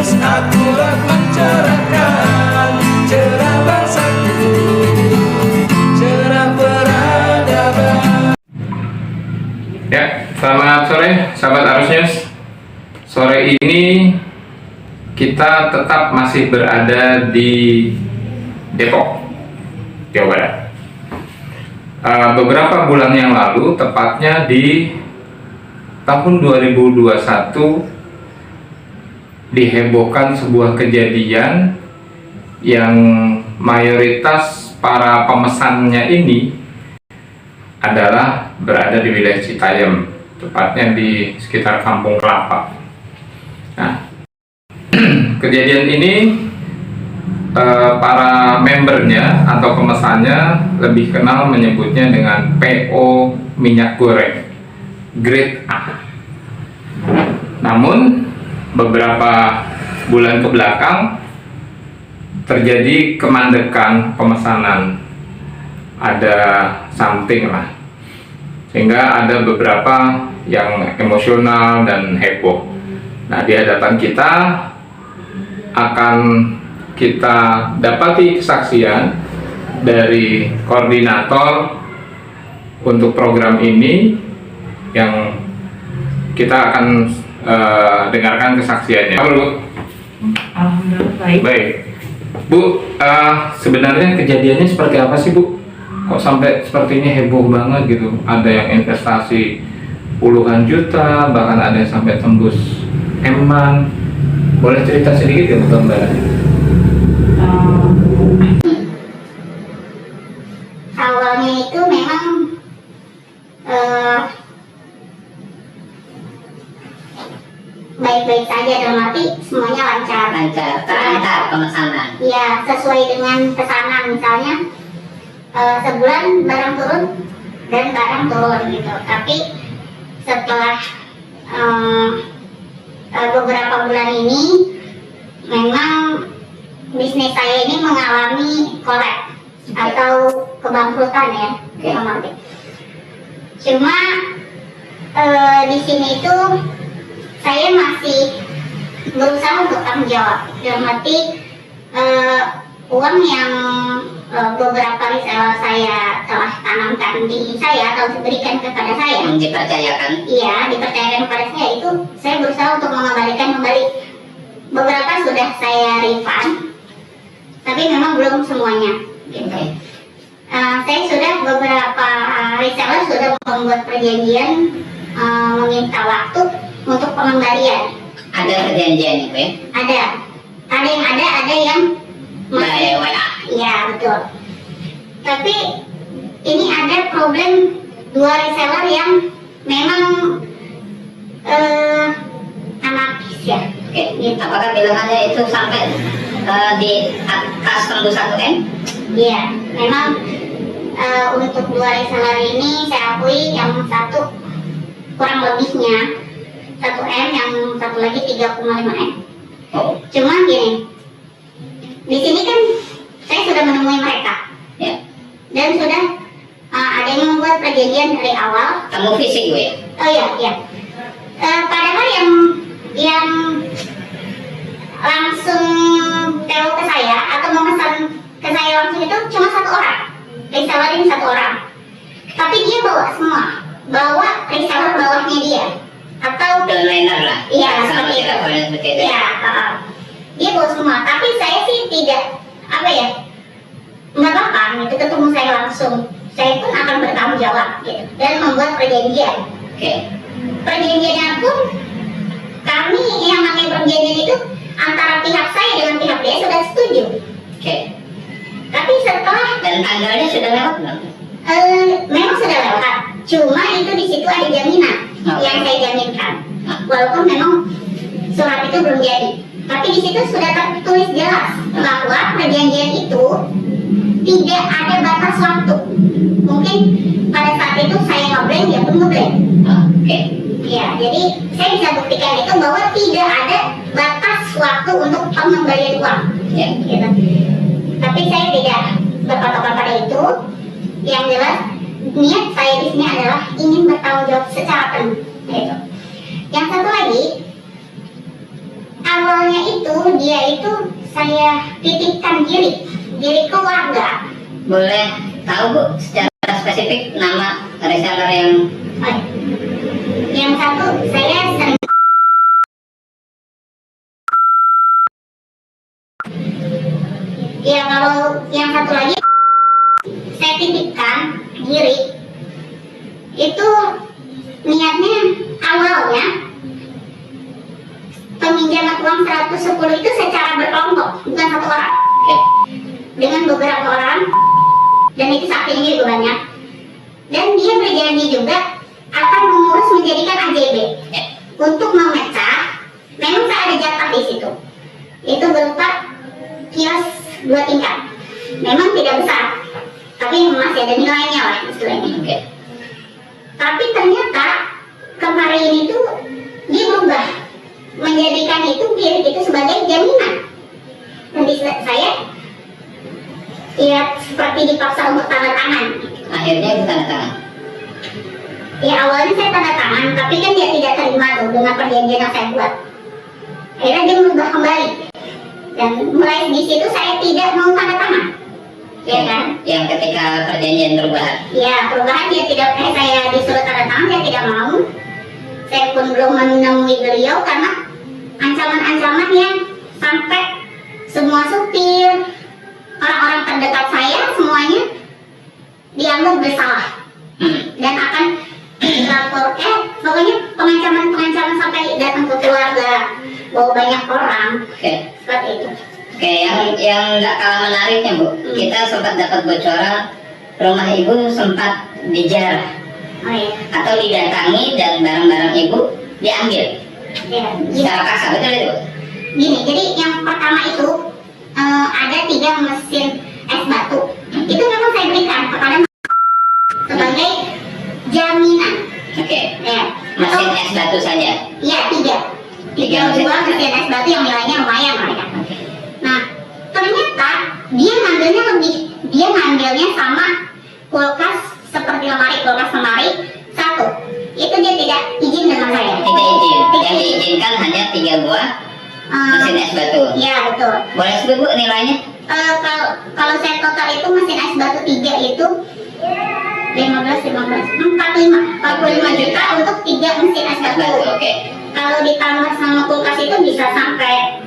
Harus akurat mencerahkan cerah bangsaku, cerah peradaban. Ya, selamat sore sahabat Arus News. Sore ini kita tetap masih berada di Depok, Jawa Barat. Beberapa bulan yang lalu, tepatnya di tahun 2021, dihebohkan sebuah kejadian yang mayoritas para pemesannya ini adalah berada di wilayah Citayam, tepatnya di sekitar Kampung Kelapa. Nah, kejadian ini para membernya atau pemesannya lebih kenal menyebutnya dengan PO minyak goreng grade A. Namun beberapa bulan ke belakang terjadi kemandekan pemesanan, ada something lah, sehingga ada beberapa yang emosional dan heboh. Nah, di hadapan kita akan kita dapati kesaksian dari koordinator untuk program ini yang kita akan dengarkan kesaksiannya. Halo, Bu. Alhamdulillah baik. Baik, Bu. Sebenarnya kejadiannya seperti apa sih, Bu? Kok sampai seperti ini heboh banget gitu? Ada yang investasi puluhan juta, bahkan ada yang sampai tembus M-an. Boleh cerita sedikit ya, Bu, gambarannya? Awalnya itu memang baik-baik saja, dalam arti semuanya lancar Pemesanan. ya, sesuai dengan pesanan. Misalnya sebulan barang turun dan barang turun gitu. Tapi setelah beberapa bulan ini memang bisnis saya ini mengalami kolaps atau kebangkrutan ya, dalam arti. Cuma di sini itu saya masih berusaha untuk tanggung jawab, dalam arti uang yang beberapa reseller saya telah tanamkan di saya atau diberikan kepada saya, Dipercayakan. iya, dipercayakan kepada saya, itu saya berusaha untuk mengembalikan kembali. Beberapa sudah saya refund, tapi memang belum semuanya gitu. Saya sudah beberapa reseller sudah membuat perjanjian meminta waktu untuk pengembalian. Ada perjanjian itu ya? Ada yang ada yang By WA. iya, betul. Tapi ini ada problem dua reseller yang memang anarkis ya. Oke. Gitu. Apakah bilangannya itu sampai di atas tembus 1M? Iya, memang untuk dua reseller ini saya akui yang satu kurang lebihnya 1M, yang satu lagi 3,5M. Oh, Cuma gini, di sini kan saya sudah menemui mereka ya. dan sudah ada yang membuat perjanjian dari awal. Kamu fisik gue ya? Oh iya, iya. Padahal yang langsung PO ke saya atau memesan ke saya langsung itu cuma satu orang, reseller ini satu orang. Tapi dia bawa semua, bawa reseller bawahnya dia atau Downliner lah. iya, Sama seperti kita itu. boleh seperti itu. Iya, dia bawa semua. Tapi saya sih tidak, apa ya, nggak apa-apa gitu, ketemu saya langsung. Saya pun akan bertanggung jawab gitu dan membuat perjanjian. Oke. Perjanjiannya pun kami yang namanya perjanjian itu antara pihak saya dengan pihak dia sudah setuju. Oke. Tapi setelah Dan tanggalnya sudah lewat belum? memang sudah lewat, cuma itu di situ ada jaminan yang saya jaminkan. Walaupun memang surat itu belum jadi, tapi di situ sudah tertulis jelas bahwa perjanjian itu tidak ada batas waktu. Mungkin pada saat itu saya nge-blend, dia pun nge-blend. Oke. Ya, jadi saya bisa buktikan itu bahwa tidak ada batas waktu untuk pengembalian uang. Ya. Gitu. Tapi saya tidak berpatokan pada itu. Yang jelas niat saya di sini adalah ingin bertanggung jawab secara penuh. Gitu. Yang satu lagi, awalnya itu itu dia itu saya titipkan diri keluarga. Boleh tahu Bu secara spesifik nama reseller yang Oh, yang satu saya sering ya, kalau yang satu lagi saya titipkan diri itu niatnya awalnya peminjaman uang 110 itu secara berkelompok, bukan satu orang. Oke. Dengan beberapa orang, dan itu saksinya juga banyak. Dan dia berjanji juga akan mengurus menjadikan AJB untuk memecah. Memang saya ada jatah di situ. Itu berupa kios 2 tingkat. Memang tidak besar, tapi masih ada nilainya lah istilahnya. Oke. Tapi ternyata kemarin itu dia berubah, menjadikan itu kios itu sebagai jaminan. Nanti saya ya seperti dipaksa untuk tanda tangan. Akhirnya itu tanda tangan. Ya awalnya saya tanda tangan, tapi kan dia tidak terima tuh dengan perjanjian yang saya buat. Akhirnya dia merubah kembali, dan mulai di situ saya tidak mau tanda tangan. Ya kan? Yang ketika perjanjian perubahan. Ya perubahan dia tidak, saya disuruh tanda tangan, saya tidak mau. Saya pun belum menemui beliau karena ancaman-ancaman yang sampai semua supir, orang-orang terdekat saya semuanya dianggap bersalah dan akan dilaporkan. Pokoknya pengancaman sampai datang ke keluarga, bawa banyak orang. Oke. Seperti itu. Oke, yang nggak kalah menariknya Bu, kita sempat dapat bocoran rumah Ibu sempat dijarah Oh iya. atau didatangi dan barang-barang Ibu diambil Ya, secara paksa, betul itu Bu? gini, jadi yang pertama itu ada 3 mesin es batu. Itu memang saya berikan kepada sebagai jaminan. Oke. Ya. Mesin es batu saja. Iya, 3. Tiga mesin. 2 mesin es batu yang nilainya lumayan lah ya. Nah, ternyata dia ngambilnya sama kulkas seperti kulkas lemari 1. Itu dia tidak izin dengan saya. Tidak izin. Yang diizinkan hanya 3 buah mesin es batu. Iya, betul. Boleh sebut Bu nilainya? Kalau saya total itu mesin es batu 3 itu 45 juta untuk 3 mesin es batu. Oke. Kalau ditambah sama kulkas itu bisa sampai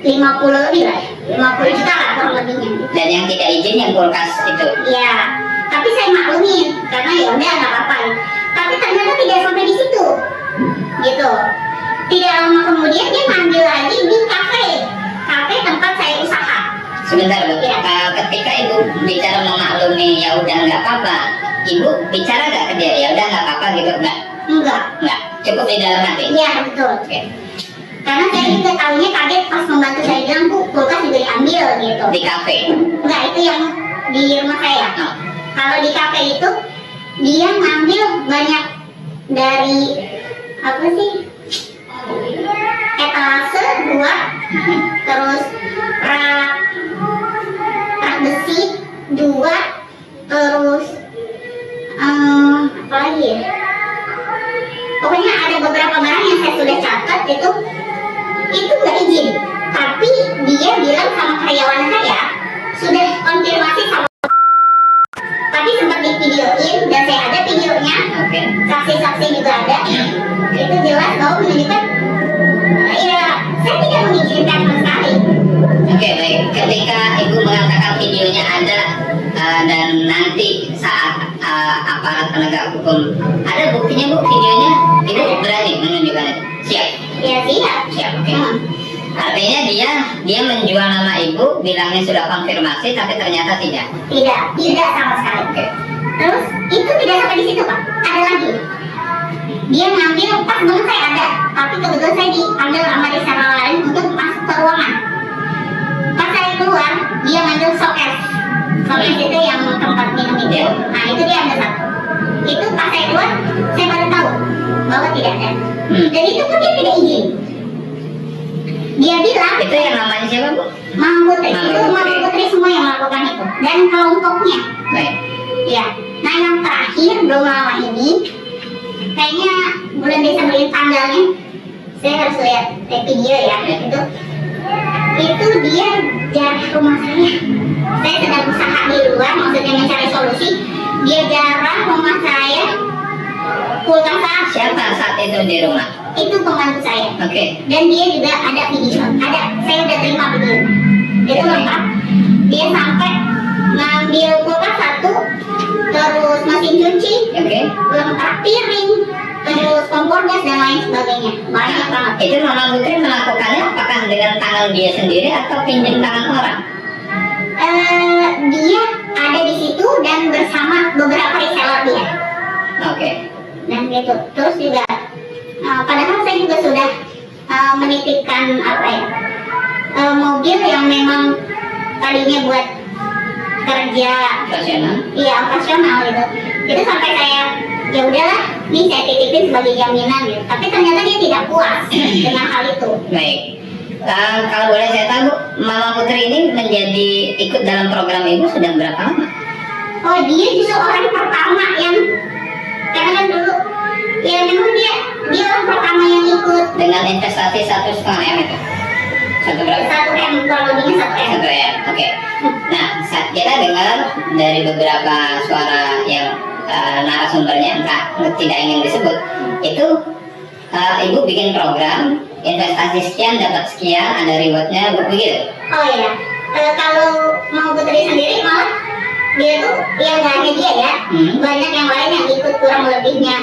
50 lebih lah, 50 juta lah kurang lebihnya. Dan yang tidak izin yang kulkas itu. Ya, tapi saya maklumin karena ya udah nggak apa-apa. Tapi ternyata tidak sampai di situ, gitu. Tidak lama kemudian dia ngambil lagi di kafe tempat saya usaha. Sebentar Bu, Ya. ketika Ibu bicara memaklumi ya udah nggak apa-apa, Ibu bicara nggak ke dia ya udah nggak apa-apa gitu nggak? Enggak. Cukup di dalam hati. Iya betul. Oke. Karena saya juga tahunya kaget pas membantu saya bilang Bu, kulkas juga diambil gitu. Di kafe. Enggak, itu yang di rumah saya. Oh. Kalau di kafe itu dia ngambil banyak dari apa sih? Etalase 2, terus rak besi 2, terus apa lagi ya? Pokoknya ada beberapa barang yang saya sudah catat itu nggak izin. Tapi dia bilang sama karyawan saya sudah konfirmasi sama, tapi sempat di videoin dan saya ada videonya, Oke. saksi-saksi juga ada. Itu jelas bahwa menunjukkan ya saya tidak mengizinkan sama sekali. Oke, baik. Ketika Ibu mengatakan videonya ada dan nanti saat aparat penegak hukum ada buktinya Bu videonya, Ibu berani menunjukkan itu? Siap. Ya siap. Siap. Oke. Artinya dia menjual nama Ibu, bilangnya sudah konfirmasi, tapi ternyata tidak. Tidak sama sekali. Oke. Terus itu tidak sampai di situ Pak, ada lagi. Dia ngambil, pas banget saya ada, tapi kebetulan saya diambil sama reseller lain untuk masuk ke ruangan. Pas saya keluar, dia ngambil showcase. Showcase itu yang tempat minum itu. Nah itu dia ambil 1. Itu pas saya keluar, saya baru tahu bahwa tidak ada. Dan itu pun dia tidak izin. Dia bilang Itu yang namanya siapa Bu? Mama Putri, Mama itu Putri. Mama Putri semua yang melakukan itu. Dan kelompoknya. Baik. Ya, nah yang terakhir belum lama ini, kayaknya bulan Desember ini tanggalnya, saya harus lihat video ya. Itu dia jarah rumah saya sedang usaha di luar, maksudnya mencari solusi. Dia jarah rumah saya, kulkas saya. Siapa saat itu di rumah? Itu pembantu saya. Oke. Dan dia juga ada video, saya udah terima video itu lengkap. Dia sampai ngambil kulkas satu, terus mesin cuci, Oke. lengkap piring, terus kompor gas dan lain sebagainya. Banyak banget. Itu Mama Putri melakukannya apakah dengan tangan dia sendiri atau pinjam tangan orang? Dia ada di situ dan bersama beberapa reseller dia. Oke. Dan gitu. Terus juga padahal saya juga sudah menitipkan apa ya, mobil yang memang tadinya buat kerja, Operasional. iya operasional gitu. Itu sampai saya ya udahlah, nih saya titipin sebagai jaminan gitu. Tapi ternyata dia tidak puas dengan hal itu. Baik. Kalau boleh saya tahu, Mama Putri ini menjadi ikut dalam program Ibu sudah berapa lama? Oh, dia justru orang pertama yang, karena kan dulu ya memang dia orang pertama yang ikut. Dengan investasi 1,5 M itu? Satu berapa? 1 M, kurang lebihnya 1 M. 1 M. Oke. Nah, saat kita dengar dari beberapa suara yang narasumbernya entah tidak ingin disebut, itu Ibu bikin program investasi sekian dapat sekian, ada rewardnya begitu. Oh iya, kalau mau Putri sendiri malah dia tuh ya nggak hanya dia ya, banyak yang lain yang ikut kurang lebihnya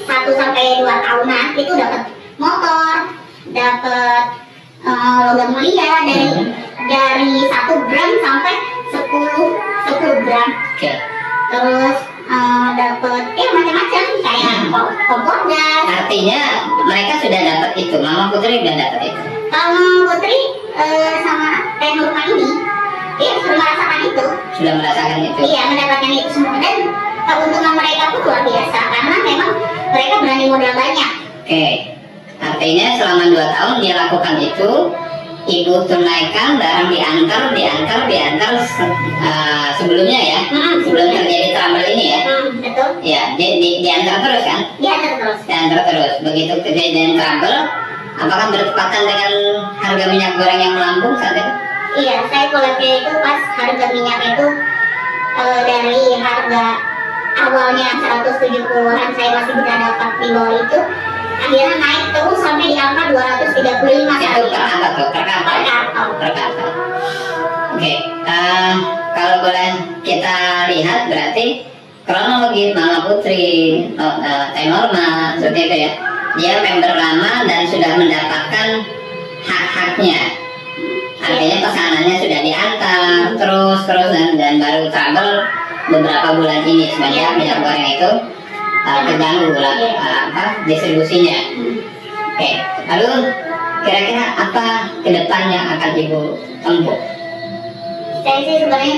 1 sampai 2 tahunan itu dapat motor, dapat logam mulia dari 1 gram sampai 10 gram. Oke. Terus dapat macam-macam kayak kompor gas. Artinya mereka sudah dapat itu, Mama Putri sudah dapat itu. Kalau Putri sama Teh Nurma ini, dia sudah merasakan itu. Sudah merasakan itu. Iya, mendapatkan itu semua. Dan keuntungan mereka pun luar biasa karena memang mereka berani modal banyak. Oke. Artinya selama 2 tahun dia lakukan itu, Ibu tunaikan, barang diantar sebelumnya ya, sebelum terjadi trouble ini ya. Betul. Ya, diantar terus kan? Diantar terus. Diantar terus. Begitu kejadian trouble, apakah bertepatan dengan harga minyak goreng yang melambung saat itu? Iya, saya koleknya itu pas harga minyak itu dari harga awalnya 170-an saya masih bisa dapat di bawah itu, akhirnya naik terus sampai di angka 235 Itu per karton. Oke, kalau boleh kita lihat berarti kronologi Mama Putri, Teh Norma, seperti itu ya. Dia member lama dan sudah mendapatkan hak-haknya. Artinya pesanannya sudah diantar terus dan baru trouble beberapa bulan ini sebenarnya minyak goreng itu terganggu distribusinya. Oke, lalu kira-kira apa kedepannya akan Ibu tempuh? Saya sih sebenarnya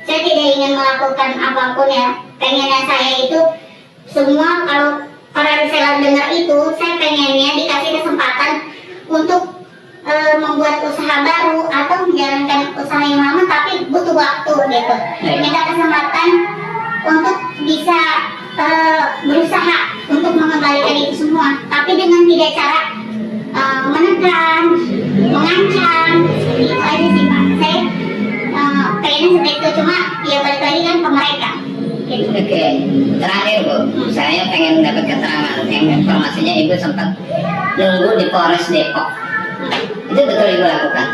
saya tidak ingin melakukan apapun ya. Pengennya saya itu semua, kalau para reseller dengar itu, saya pengennya dikasih kesempatan untuk membuat usaha baru atau menjalankan usaha yang lama tapi butuh waktu gitu. Minta kesempatan untuk bisa berusaha untuk mengembalikan itu semua, tapi dengan tidak cara menekan, mengancam, itu aja sih Pak. Saya pengennya seperti itu, cuma ya balik lagi kan ke mereka. Gitu. Oke, terakhir Bu, saya pengen dapat keterangan yang informasinya Ibu sempat nunggu di Polres Depok. Itu betul Ibu lakukan?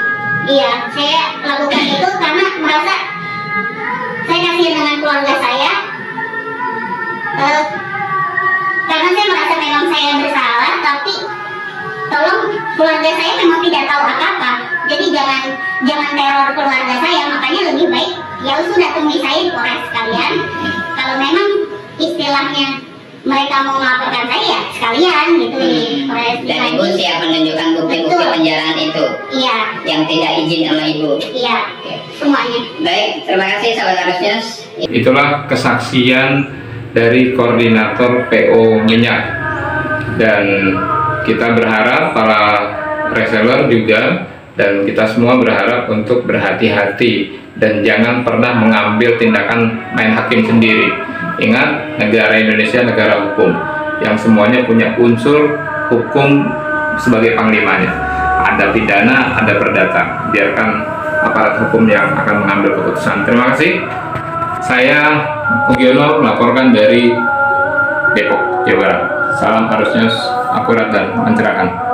Iya, saya lakukan itu karena merasa saya kasihan dengan keluarga saya. Karena saya merasa memang saya bersalah, tapi tolong keluarga saya memang tidak tahu apa-apa. Jadi jangan teror keluarga saya, makanya lebih baik ya sudah temui saya di Polres sekalian. Kalau memang istilahnya mereka mau melaporkan saya ya sekalian gitu di Polres. Dan Ibu siap menunjukkan bukti-bukti penjarahan itu? Iya. Yang tidak izin sama Ibu? Iya, semuanya. Baik, terima kasih sahabat Arusnews. Itulah kesaksian dari koordinator PO minyak, dan kita berharap para reseller juga dan kita semua berharap untuk berhati-hati dan jangan pernah mengambil tindakan main hakim sendiri. Ingat, negara Indonesia negara hukum yang semuanya punya unsur hukum sebagai panglimanya. Ada pidana, ada perdata. Biarkan aparat hukum yang akan mengambil keputusan. Terima kasih. Saya Ugiono melaporkan dari Depok, Jawa Barat. Salam harus news, akurat dan mencerahkan.